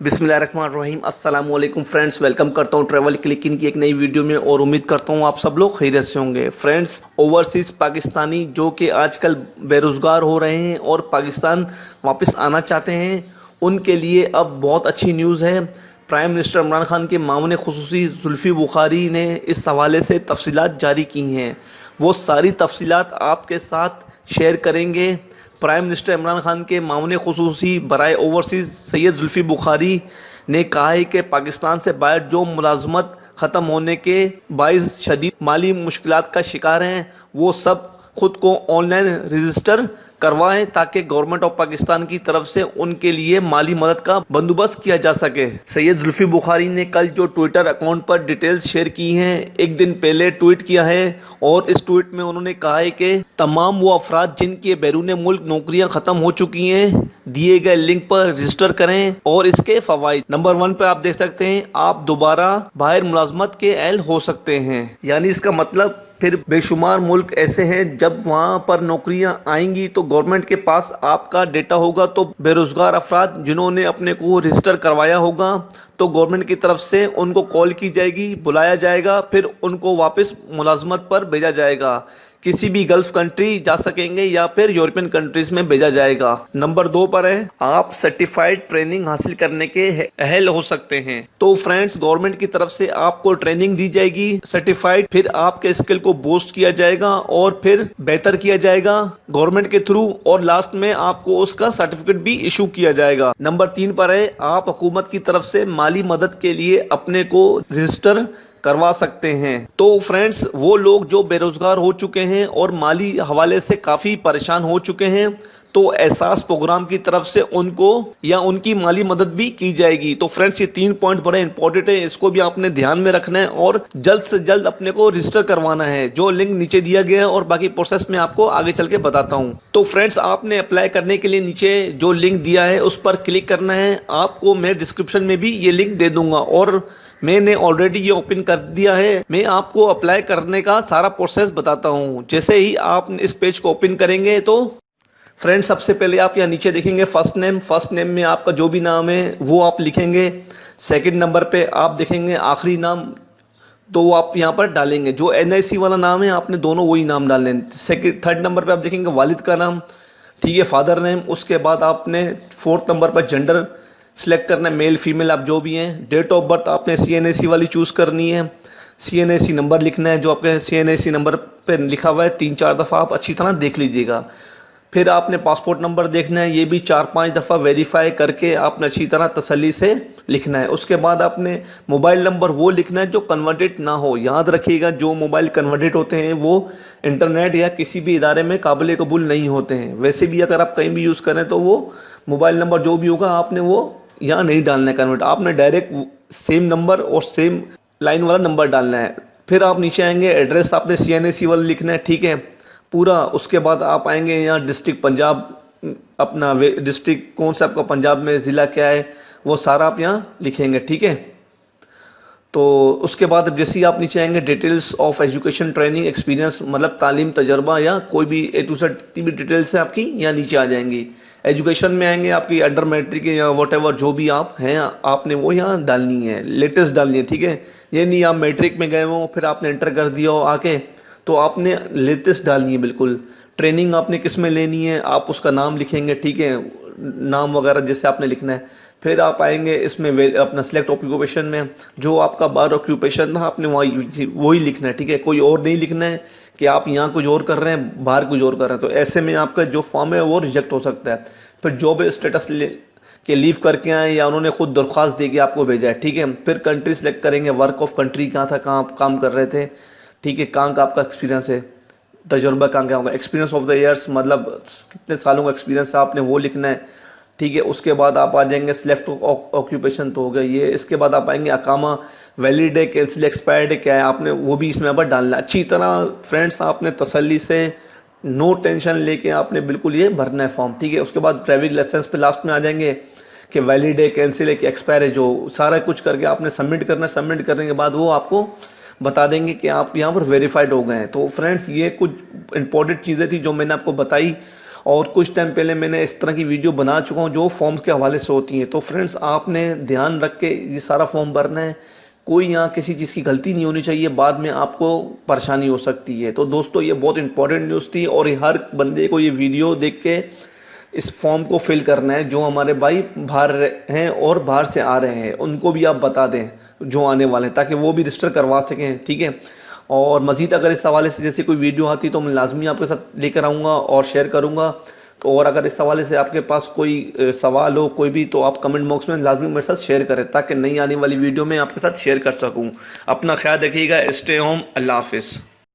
बिस्मिल्लाहिर्रहमानिर्रहीम अस्सलाम वालेकुम फ्रेंड्स, वेलकम करता हूँ ट्रैवल क्लिक इन की एक नई वीडियो में और उम्मीद करता हूँ आप सब लोग खैरियत से होंगे। फ्रेंड्स, ओवरसीज़ पाकिस्तानी जो कि आजकल बेरोज़गार हो रहे हैं और पाकिस्तान वापस आना चाहते हैं, उनके लिए अब बहुत अच्छी न्यूज़ है। प्राइम मिनिस्टर इमरान खान के मामून खुसूसी जुल्फ़ी बुखारी ने इस हवाले से तफसीलात जारी की हैं। वो सारी तफसीलात आपके साथ शेयर करेंगे। प्राइम मिनिस्टर इमरान खान के मामून खुसूसी बराए ओवरसीज़ सैयद जुल्फ़ी बुखारी ने कहा है कि पाकिस्तान से बाहर जो मुलाजमत ख़त्म होने के बाइस शदीद माली मुश्किलात का शिकार हैं, वो सब खुद को ऑनलाइन रजिस्टर करवाएं ताकि गवर्नमेंट ऑफ पाकिस्तान की तरफ से उनके लिए माली मदद का बंदोबस्त किया जा सके। सैयद जुल्फ़ी बुखारी ने कल जो ट्विटर अकाउंट पर डिटेल्स शेयर की हैं, एक दिन पहले ट्वीट किया है और इस ट्वीट में उन्होंने कहा है कि तमाम वो अफराद जिनकी बैरून मुल्क नौकरियां ख़त्म हो चुकी हैं, दिए गए लिंक पर रजिस्टर करें और इसके फ़वाइद। नंबर 1 पर आप देख सकते हैं, आप दोबारा बाहर मुलाजमत के अहल हो सकते हैं। यानी इसका मतलब फिर बेशुमार मुल्क ऐसे हैं जब वहाँ पर नौकरियाँ आएंगी तो गवर्नमेंट के पास आपका डेटा होगा, तो बेरोज़गार अफराद जिन्होंने अपने को रजिस्टर करवाया होगा तो गवर्नमेंट की तरफ से उनको कॉल की जाएगी, बुलाया जाएगा, फिर उनको वापस मुलाजमत पर भेजा जाएगा। किसी भी गल्फ कंट्री जा सकेंगे या फिर यूरोपियन कंट्रीज में भेजा जाएगा। नंबर 2 पर है, आप सर्टिफाइड ट्रेनिंग हासिल करने के अहल हो सकते हैं। तो फ्रेंड्स, गवर्नमेंट की तरफ से आपको ट्रेनिंग दी जाएगी सर्टिफाइड, फिर आपके स्किल को बूस्ट किया जाएगा और फिर बेहतर किया जाएगा गवर्नमेंट के थ्रू, और लास्ट में आपको उसका सर्टिफिकेट भी इशू किया जाएगा। नंबर 3 पर है, आप हुकूमत की तरफ से माली मदद के लिए अपने को रजिस्टर करवा सकते हैं। तो फ्रेंड्स, वो लोग जो बेरोजगार हो चुके हैं और माली हवाले से काफ़ी परेशान हो चुके हैं, तो एहसास प्रोग्राम की तरफ से उनको या उनकी माली मदद भी की जाएगी। तो फ्रेंड्स, ये 3 पॉइंट बड़े इंपॉर्टेंट है, इसको भी आपने ध्यान में रखना है और जल्द से जल्द अपने को रजिस्टर करवाना है। जो लिंक नीचे दिया गया है और बाकी प्रोसेस में आपको आगे चल के बताता हूँ। तो फ्रेंड्स, आपने अप्लाई करने के लिए नीचे जो लिंक दिया है उस पर क्लिक करना है। आपको मैं डिस्क्रिप्शन में भी ये लिंक दे दूंगा और मैंने ऑलरेडी ये ओपन कर दिया है। मैं आपको अप्लाई करने का सारा प्रोसेस बताता हूँ। जैसे ही आप इस पेज को ओपन करेंगे तो फ्रेंड्स, सबसे पहले आप यहाँ नीचे देखेंगे फर्स्ट नेम में आपका जो भी नाम है वो आप लिखेंगे। सेकंड नंबर पे आप देखेंगे आखिरी नाम, तो वो आप यहाँ पर डालेंगे। जो NIC वाला नाम है आपने दोनों वही नाम डालने हैं। थर्ड नंबर पे आप देखेंगे वालिद का नाम, ठीक है, फादर नेम। उसके बाद आपने फोर्थ नंबर पर जेंडर सिलेक्ट करना है, मेल फीमेल आप जो भी हैं। डेट ऑफ बर्थ आपने CNAC वाली चूज़ करनी है। CNAC नंबर लिखना है, जो आपके CNAC नंबर पे लिखा हुआ है 3-4 दफ़ा आप अच्छी तरह देख लीजिएगा। फिर आपने पासपोर्ट नंबर देखना है, ये भी 4-5 दफ़ा वेरीफाई करके आपने अच्छी तरह तसल्ली से लिखना है। उसके बाद आपने मोबाइल नंबर वो लिखना है जो कन्वर्टेड ना हो। याद रखिएगा, जो मोबाइल कन्वर्टेड होते हैं वो इंटरनेट या किसी भी इदारे में काबिल कबूल नहीं होते हैं। वैसे भी अगर आप कहीं भी यूज़ करें तो वो मोबाइल नंबर जो भी होगा आपने वो यहाँ नहीं डालना है कन्वर्ट, आपने डायरेक्ट सेम नंबर और सेम लाइन वाला नंबर डालना है। फिर आप नीचे आएंगे, एड्रेस आपने CNAC वाला लिखना है, ठीक है, पूरा। उसके बाद आप आएंगे यहाँ डिस्ट्रिक्ट पंजाब, अपना डिस्ट्रिक्ट कौन सा आपका पंजाब में, ज़िला क्या है, वो सारा आप यहाँ लिखेंगे, ठीक है। तो उसके बाद जैसे ही आप नीचे आएंगे, details of education training experience, मतलब तालीम तजर्बा या कोई भी A to Z जितनी भी डिटेल्स है आपकी यहाँ नीचे आ जाएंगी। एजुकेशन में आएंगे, आपकी अंडर मैट्रिक या वट एवर जो भी आप हैं आपने वो यहाँ डालनी है, लेटेस्ट डालनी है, ठीक है। ये नहीं आप मैट्रिक में गए हो फिर आपने एंटर कर दिया हो आके, तो आपने लेटेस्ट डालनी है बिल्कुल। ट्रेनिंग आपने किस में लेनी है आप उसका नाम लिखेंगे, ठीक है, नाम वगैरह जैसे आपने लिखना है। फिर आप आएंगे इसमें अपना सिलेक्ट ऑक्यूपेशन में, जो आपका बार ऑक्यूपेशन था आपने वही लिखना है, ठीक है। कोई और नहीं लिखना है कि आप यहाँ कुछ और कर रहे हैं बाहर कुछ और कर रहे हैं, तो ऐसे में आपका जो फॉर्म है वो रिजेक्ट हो सकता है। फिर जॉब स्टेटस के लीव करके आए या उन्होंने खुद दरख्वास्त दे के आपको भेजा है, ठीक है। फिर कंट्री सेलेक्ट करेंगे, वर्क ऑफ कंट्री कहाँ था, कहाँ आप काम कर रहे थे, ठीक है, कहाँ का आपका एक्सपीरियंस है, तजुर्बा कहाँ का होगा, एक्सपीरियंस ऑफ द ईयर्स मतलब कितने सालों का एक्सपीरियंस है आपने वो लिखना है, ठीक है। उसके बाद आप आ जाएंगे सिलेक्ट ऑक्यूपेशन, तो हो गया ये। इसके बाद आप आएंगे अकामा, वैलिड है, कैंसिल, एक्सपायर्ड है, क्या है, आपने वो भी इसमें पर डालना है अच्छी तरह। फ्रेंड्स, आपने तसल्ली से नो टेंशन लेके आपने बिल्कुल ये भरना है फॉर्म, ठीक है। उसके बाद ड्राइविंग लाइसेंस पे लास्ट में आ जाएंगे कि वैलिड है, कैंसिल है, कि एक्सपायर है, जो सारा कुछ करके आपने सबमिट करना है। सबमिट करने के बाद वो आपको बता देंगे कि आप यहाँ पर वेरीफाइड हो गए हैं। तो फ्रेंड्स, ये कुछ इंपॉर्टेंट चीज़ें थी जो मैंने आपको बताई और कुछ टाइम पहले मैंने इस तरह की वीडियो बना चुका हूँ जो फॉर्म्स के हवाले से होती हैं। तो फ्रेंड्स आपने ध्यान रख के ये सारा फॉर्म भरना है, कोई यहाँ किसी चीज़ की गलती नहीं होनी चाहिए, बाद में आपको परेशानी हो सकती है। तो दोस्तों ये बहुत इंपॉर्टेंट न्यूज़ थी और हर बंदे को ये वीडियो देख के इस फॉर्म को फिल करना है। जो हमारे भाई बाहर हैं और बाहर से आ रहे हैं उनको भी आप बता दें जो आने वाले हैं, ताकि वो भी रजिस्टर करवा सकें, ठीक है। और मज़ीद अगर इस हवाले से जैसे कोई वीडियो आती तो मैं लाजमी आपके साथ लेकर आऊँगा और शेयर करूँगा। तो और अगर इस हवाले से आपके पास कोई सवाल हो कोई भी, तो आप कमेंट बॉक्स में लाजमी मेरे साथ शेयर करें ताकि नई आने वाली वीडियो में आपके साथ शेयर कर सकूँ। अपना ख्याल रखिएगा। Stay home. अल्लाह हाफिज़।